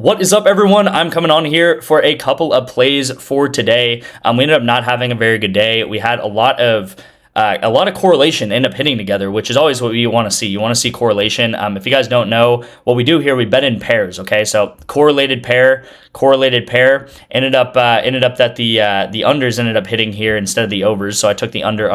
What is up, everyone? I'm coming on here for a couple of plays for today. We ended up not having a very good day. We had a lot of correlation end up hitting together, which is always what you want to see. You want to see correlation. If you guys don't know what we do here, we bet in pairs. Okay, so correlated pair ended up that the unders ended up hitting here instead of the overs. So I took the under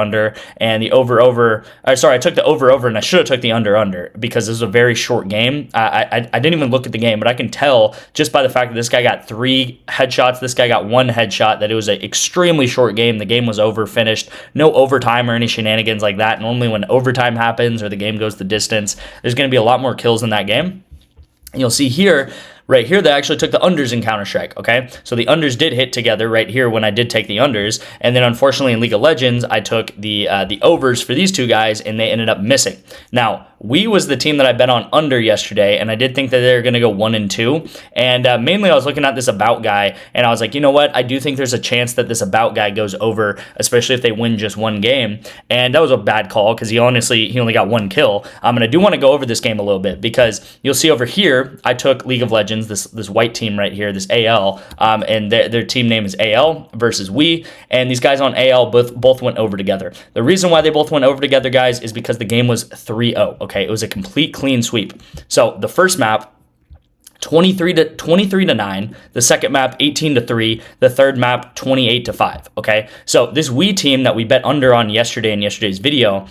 and the over. I took the over, and I should have took the under because this was a very short game. I didn't even look at the game, but I can tell just by the fact that this guy got 3 headshots, this guy got 1 headshot, that it was an extremely short game. The game was over, finished, no overtime or any shenanigans like that. Normally when overtime happens or the game goes the distance, there's going to be a lot more kills in that game. And you'll see here, right here, they actually took the unders in Counter-Strike, okay? So the unders did hit together right here when I did take the unders, and then unfortunately in League of Legends, I took the overs for these two guys, and they ended up missing. Now, we was the team that I bet on under yesterday, and I did think that they were going to go 1-2, and mainly I was looking at this about guy, and I was like, you know what? I do think there's a chance that this about guy goes over, especially if they win just one game, and that was a bad call because he only got 1 kill. And I do want to go over this game a little bit because you'll see over here, I took League of Legends, this white team right here, this AL, and their team name is AL versus we, and these guys on AL both went over together. The reason why they both went over together, guys, is because the game was 3-0. Okay, it was a complete clean sweep. So the first map, 23 to 9, the second map 18 to 3, the third map 28 to 5. Okay, so this we team that we bet under on yesterday in yesterday's video,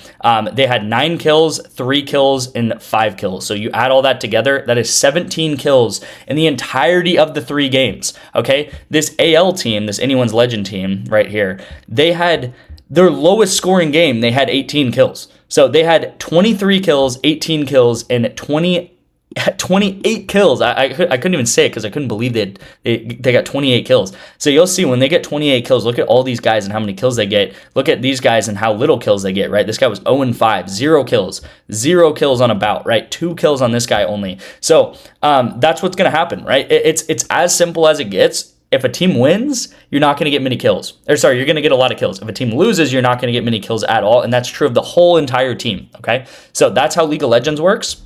they had 9 kills, 3 kills, and 5 kills. So you add all that together, that is 17 kills in the entirety of the 3 games. Okay, this AL team, this anyone's legend team right here, they had their lowest scoring game, they had 18 kills. So they had 23 kills, 18 kills, and 28 kills. I couldn't even say it because I couldn't believe they got 28 kills. So you'll see when they get 28 kills, look at all these guys and how many kills they get. Look at these guys and how little kills they get, right? This guy was 0-5, 0 kills. 0 kills on a bout, right? 2 kills on this guy only. So that's what's going to happen, right? It's as simple as it gets. If a team wins, you're not going to get many kills. You're going to get a lot of kills. If a team loses, you're not going to get many kills at all, and that's true of the whole entire team, okay? So that's how League of Legends works.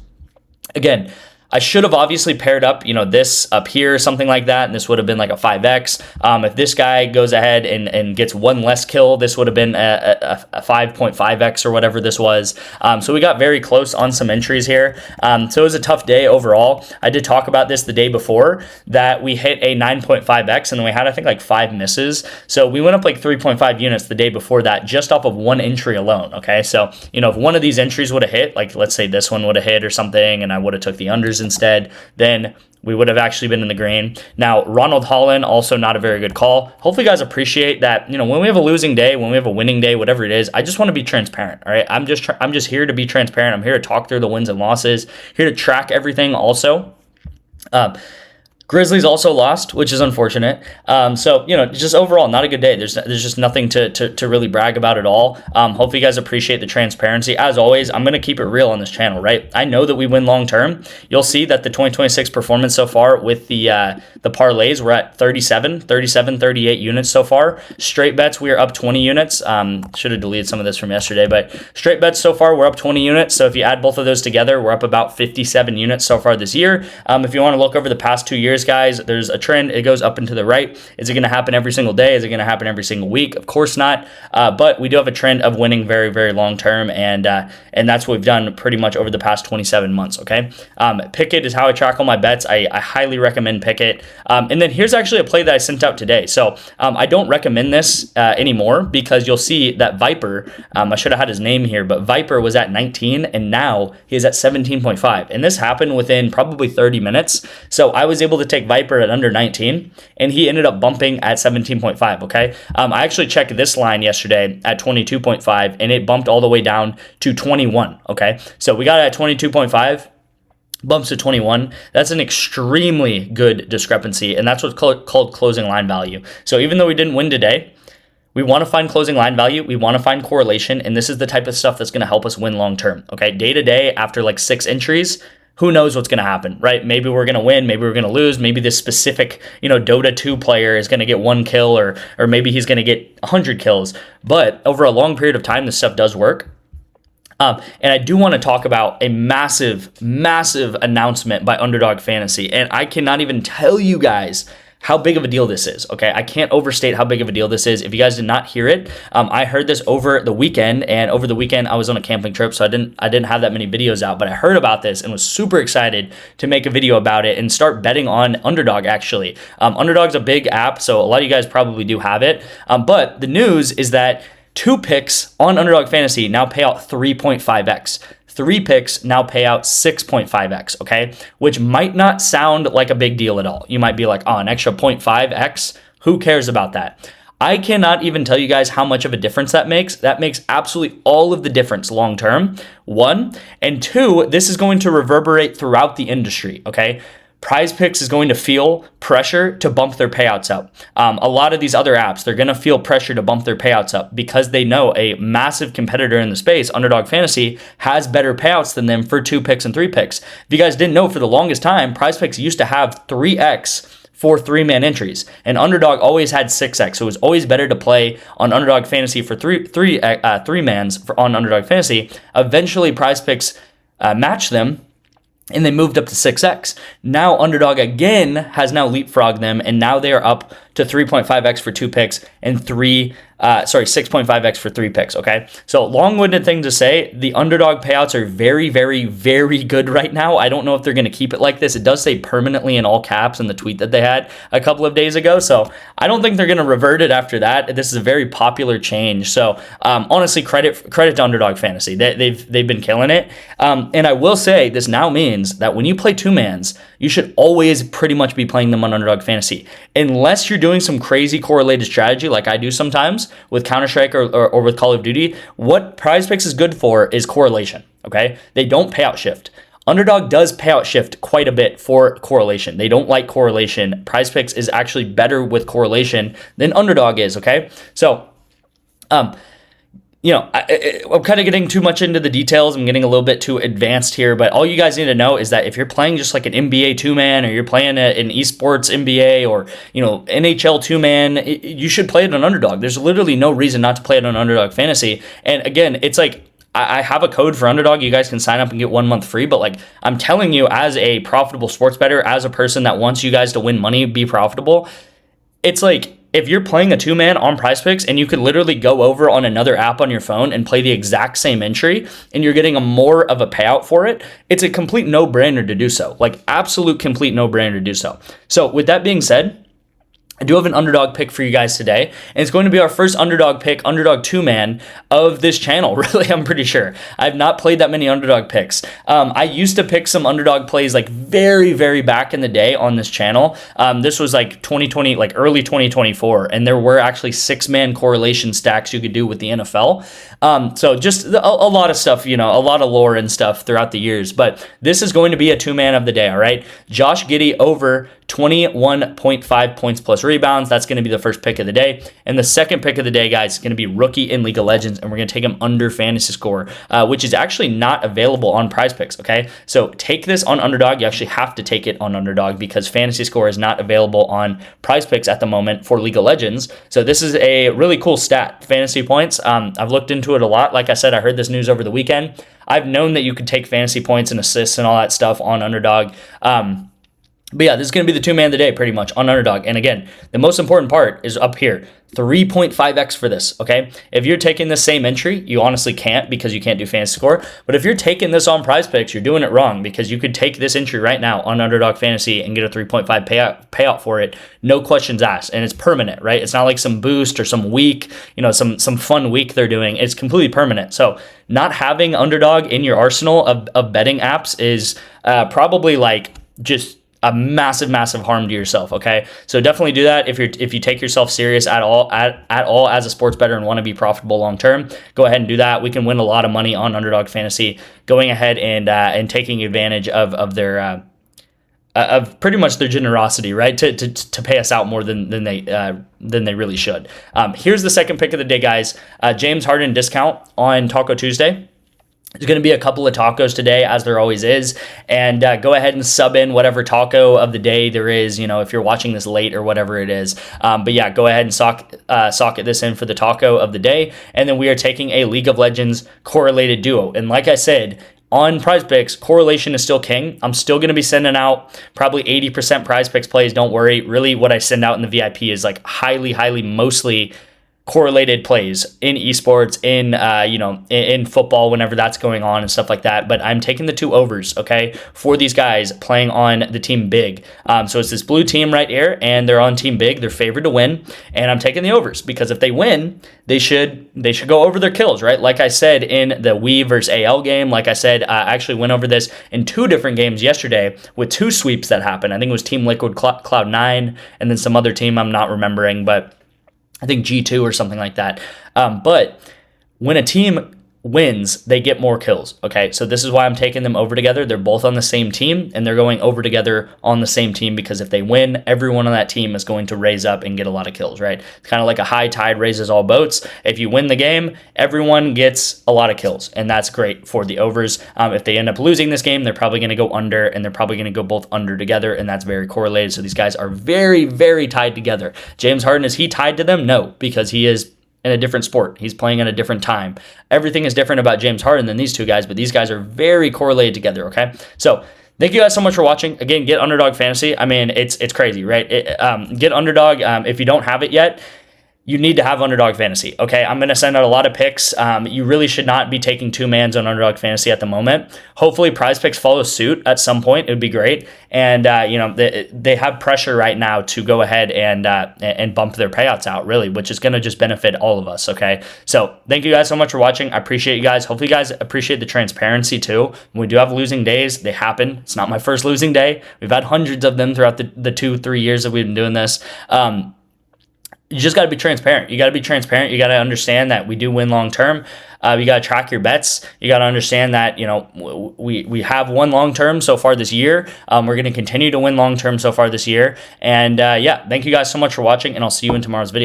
Again, I should have obviously paired up, this up here, something like that, and this would have been like a 5x. If this guy goes ahead and gets 1 less kill, this would have been a 5.5x or whatever this was. So we got very close on some entries here. So it was a tough day overall. I did talk about this the day before, that we hit a 9.5x, and then we had, I think, like 5 misses. So we went up like 3.5 units the day before that, just off of 1 entry alone, okay? So, if one of these entries would have hit, like let's say this one would have hit or something, and I would have took the unders instead, then we would have actually been in the green. Now, Ronald Holland, also not a very good call. Hopefully you guys appreciate that, when we have a losing day, when we have a winning day, whatever it is, I just want to be transparent, all right? I'm just here to be transparent. I'm here to talk through the wins and losses, here to track everything also. Grizzlies also lost, which is unfortunate. So, just overall, not a good day. There's just nothing to really brag about at all. Hopefully you guys appreciate the transparency. As always, I'm going to keep it real on this channel, right? I know that we win long term. You'll see that the 2026 performance so far with the parlays, we're at 38 units so far. Straight bets, we are up 20 units. Should have deleted some of this from yesterday, but straight bets so far, we're up 20 units. So if you add both of those together, we're up about 57 units so far this year. If you want to look over the past 2 years, guys, there's a trend. It goes up and to the right. Is it going to happen every single day? Is it going to happen every single week? Of course not. But we do have a trend of winning very, very long term, and that's what we've done pretty much over the past 27 months. Okay, Pikkit is how I track all my bets. I highly recommend Pikkit. And then here's actually a play that I sent out today. So I don't recommend this anymore because you'll see that Viper. I should have had his name here, but Viper was at 19, and now he is at 17.5. And this happened within probably 30 minutes. So I was able to take Viper at under 19, and he ended up bumping at 17.5, okay? I actually checked this line yesterday at 22.5, and it bumped all the way down to 21, okay? So we got it at 22.5, bumps to 21. That's an extremely good discrepancy, and that's what's called closing line value. So even though we didn't win today, we want to find closing line value. We want to find correlation, and this is the type of stuff that's going to help us win long term, okay? Day to day, after like 6 entries, who knows what's going to happen, right? Maybe we're going to win, maybe we're going to lose, maybe this specific, Dota 2 player is going to get 1 kill, or maybe he's going to get 100 kills. But over a long period of time, this stuff does work. And I do want to talk about a massive, massive announcement by Underdog Fantasy. And I cannot even tell you guys how big of a deal this is, okay? I can't overstate how big of a deal this is. If you guys did not hear it, I heard this over the weekend, and over the weekend I was on a camping trip, so I didn't have that many videos out, but I heard about this and was super excited to make a video about it and start betting on Underdog, actually. Underdog's a big app, so a lot of you guys probably do have it, but the news is that 2 picks on Underdog Fantasy now pay out 3.5x. 3 picks now pay out 6.5x, okay? Which might not sound like a big deal at all. You might be like, oh, an extra 0.5x? Who cares about that? I cannot even tell you guys how much of a difference that makes. That makes absolutely all of the difference long term, 1. And 2, this is going to reverberate throughout the industry, okay? PrizePicks is going to feel pressure to bump their payouts up. A lot of these other apps, they're going to feel pressure to bump their payouts up because they know a massive competitor in the space, Underdog Fantasy, has better payouts than them for 2 picks and 3 picks. If you guys didn't know, for the longest time, PrizePicks used to have 3x for 3-man entries, and Underdog always had 6x. So it was always better to play on Underdog Fantasy for three mans on Underdog Fantasy. Eventually, PrizePicks matched them, and they moved up to 6x. Now Underdog again has now leapfrogged them, and now they are up to 3.5x for 2 picks and 6.5x for 3 picks, okay? So long-winded thing to say, the Underdog payouts are very, very, very good right now. I don't know if they're going to keep it like this. It does say permanently in all caps in the tweet that they had a couple of days ago, so I don't think they're going to revert it after that. This is a very popular change, so honestly, credit to Underdog Fantasy. They've been killing it, and I will say this now means that when you play 2-mans, you should always pretty much be playing them on Underdog Fantasy, unless you're doing some crazy correlated strategy like I do sometimes with Counter-Strike or with Call of Duty. What PrizePicks is good for is correlation, okay? They don't payout shift. Underdog does payout shift quite a bit for correlation. They don't like correlation. PrizePicks is actually better with correlation than Underdog is, okay? So, I'm kind of getting too much into the details. I'm getting a little bit too advanced here, but all you guys need to know is that if you're playing just like an NBA 2-man, or you're playing an eSPORTS NBA, or NHL 2-man, you should play it on Underdog. There's literally no reason not to play it on Underdog Fantasy. And again, it's like, I have a code for Underdog. You guys can sign up and get 1 month free, but like I'm telling you, as a profitable sports bettor, as a person that wants you guys to win money, be profitable, it's like, if you're playing a 2-man on PrizePicks and you could literally go over on another app on your phone and play the exact same entry and you're getting a more of a payout for it, it's a complete no-brainer to do so. Like, absolute complete no-brainer to do so. So with that being said, I do have an Underdog pick for you guys today, and it's going to be our first Underdog pick, Underdog 2-man of this channel, really, I'm pretty sure. I've not played that many Underdog picks. I used to pick some Underdog plays like very, very back in the day on this channel. This was like 2020, like early 2024, and there were actually 6-man correlation stacks you could do with the NFL. So just a lot of stuff, a lot of lore and stuff throughout the years, but this is going to be a 2-man of the day, all right? Josh Giddey over 21.5 points plus rebounds. That's going to be the first pick of the day. And the second pick of the day, guys, is going to be rookie in League of Legends, and we're going to take him under fantasy score, which is actually not available on PrizePicks, okay? So take this on Underdog. You actually have to take it on Underdog because fantasy score is not available on PrizePicks at the moment for League of Legends. So this is a really cool stat, fantasy points. I've looked into it a lot. Like I said, I heard this news over the weekend. I've known that you could take fantasy points and assists and all that stuff on Underdog. But yeah, this is going to be the 2-man of the day pretty much on Underdog. And again, the most important part is up here, 3.5x for this, okay? If you're taking the same entry, you honestly can't because you can't do fantasy score. But if you're taking this on PrizePicks, you're doing it wrong because you could take this entry right now on Underdog Fantasy and get a 3.5 payout for it, no questions asked. And it's permanent, right? It's not like some boost or some week, some fun week they're doing. It's completely permanent. So not having Underdog in your arsenal of betting apps is probably like just a massive harm to yourself, okay? So definitely do that if you take yourself serious at all as a sports bettor and want to be profitable long term. Go ahead and do that. We can win a lot of money on Underdog Fantasy going ahead and taking advantage of their of pretty much their generosity, right? To pay us out more than they really should. Here's the second pick of the day, guys. James Harden discount on Taco Tuesday. There's going to be a couple of tacos today, as there always is. And go ahead and sub in whatever taco of the day there is, if you're watching this late or whatever it is. But yeah, go ahead and socket this in for the taco of the day. And then we are taking a League of Legends correlated duo. And like I said, on PrizePicks, correlation is still king. I'm still going to be sending out probably 80% PrizePicks plays. Don't worry. Really, what I send out in the VIP is like highly, mostly correlated plays in esports, in football, whenever that's going on and stuff like that. But I'm taking the 2 overs, okay, for these guys playing on the team big. So it's this blue team right here, and they're on team big. They're favored to win, and I'm taking the overs because if they win, they should go over their kills, right? Like I said in the Wii versus AL game, like I said, I actually went over this in 2 different games yesterday with 2 sweeps that happened. I think it was Team Liquid Cloud9 and then some other team I'm not remembering, but I think G2 or something like that. But when a team wins, they get more kills. Okay, so this is why I'm taking them over together. They're both on the same team, and they're going over together on the same team because if they win, everyone on that team is going to raise up and get a lot of kills, right? It's kind of like a high tide raises all boats. If you win the game, everyone gets a lot of kills, and that's great for the overs. If they end up losing this game, they're probably going to go under, and they're probably going to go both under together, and that's very correlated. So these guys are very tied together. James Harden, is he tied to them? No, because he is in a different sport. He's playing at a different time. Everything is different about James Harden than these 2 guys, but these guys are very correlated together, okay? So thank you guys so much for watching. Again, get Underdog Fantasy. I mean, it's crazy, right? Get Underdog. If you don't have it yet, you need to have Underdog Fantasy, okay? I'm going to send out a lot of picks. You really should not be taking 2 mans on Underdog Fantasy at the moment. Hopefully, PrizePicks follows suit at some point. It would be great. And, they have pressure right now to go ahead and bump their payouts out, really, which is going to just benefit all of us, okay? So thank you guys so much for watching. I appreciate you guys. Hopefully, you guys appreciate the transparency, too. When we do have losing days, they happen. It's not my first losing day. We've had hundreds of them throughout the 2-3 years that we've been doing this. You just got to be transparent. You got to be transparent. You got to understand that we do win long term. You got to track your bets. You got to understand that, we have won long term so far this year. We're going to continue to win long term so far this year. And yeah, thank you guys so much for watching, and I'll see you in tomorrow's video.